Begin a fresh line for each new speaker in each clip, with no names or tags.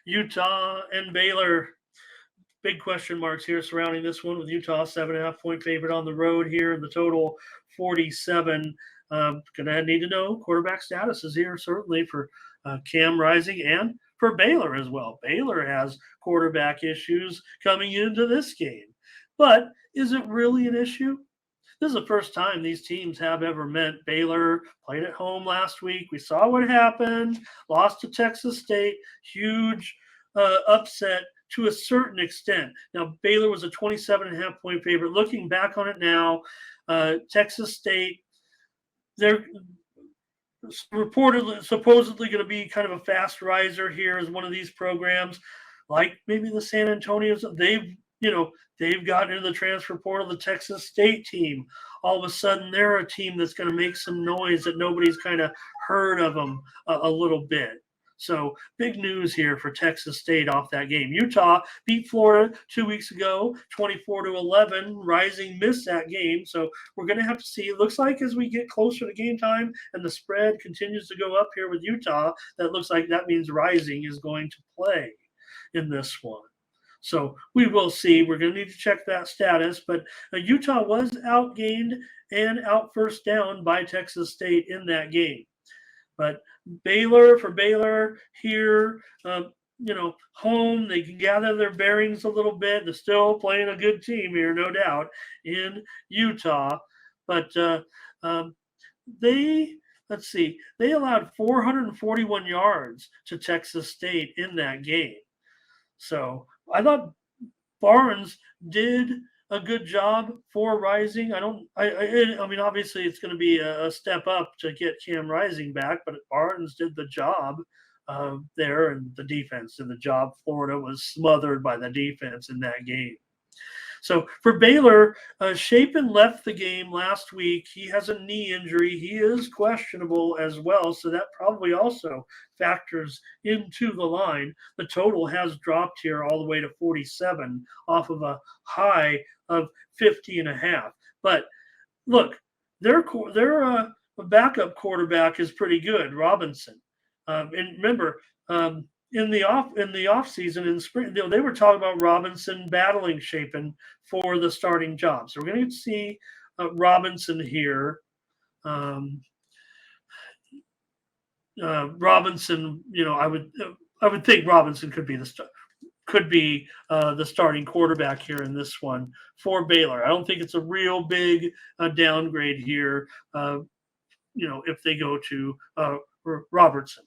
Utah and Baylor. Big question marks here surrounding this one with Utah 7.5-point favorite on the road here. The total 47. Gonna need to know quarterback status is here certainly for Cam Rising and for Baylor as well. Baylor has quarterback issues coming into this game, but is it really an issue? This is the first time these teams have ever met. Baylor played at home last week. We saw what happened. Lost to Texas State. Huge upset to a certain extent. Now, Baylor was a 27.5-point favorite. Looking back on it now, Texas State, they're supposedly going to be kind of a fast riser here as one of these programs, like maybe the San Antonios. They've gotten into the transfer portal. The Texas State team, all of a sudden, they're a team that's going to make some noise that nobody's kind of heard of them a little bit. So big news here for Texas State off that game. Utah beat Florida 2 weeks ago, 24-11. Rising missed that game, so we're going to have to see. It looks like as we get closer to game time and the spread continues to go up here with Utah, that looks like that means Rising is going to play in this one. So we will see. We're going to need to check that status. But Utah was outgained and out first down by Texas State in that game. But Baylor here, home, they can gather their bearings a little bit. They're still playing a good team here, no doubt, in Utah. But they allowed 441 yards to Texas State in that game. So I thought Barnes did a good job for Rising. I mean, obviously it's going to be a step up to get Cam Rising back, but Barnes did the job there, and the defense did the job. Florida was smothered by the defense in that game. So for Baylor, Chapin left the game last week. He has a knee injury. He is questionable as well, so that probably also factors into the line. The total has dropped here all the way to 47 off of a high of 50.5. But look, their backup quarterback is pretty good, Robinson. And remember, in the off season in spring, they were talking about Robinson battling Chapin for the starting job. So we're going to see Robinson here. Robinson, I would think Robinson could be the starting quarterback here in this one for Baylor. I don't think it's a real big downgrade here. If they go to Robertson.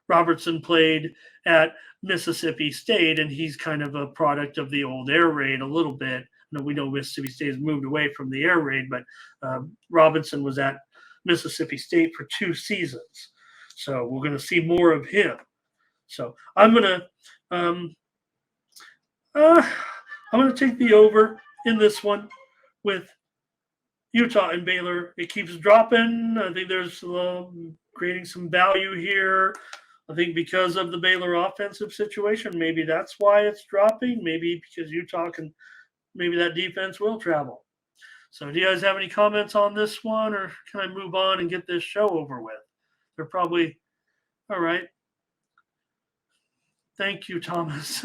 Robertson played at Mississippi State, and he's kind of a product of the old air raid a little bit. We know Mississippi State has moved away from the air raid, but Robinson was at Mississippi State for 2 seasons. So we're going to see more of him. So I'm going to take the over in this one with Utah and Baylor. It keeps dropping. I think there's creating some value here. I think because of the Baylor offensive situation, maybe that's why it's dropping. Maybe because maybe that defense will travel. So do you guys have any comments on this one, or can I move on and get this show over with? They're probably all right. Thank you, Thomas.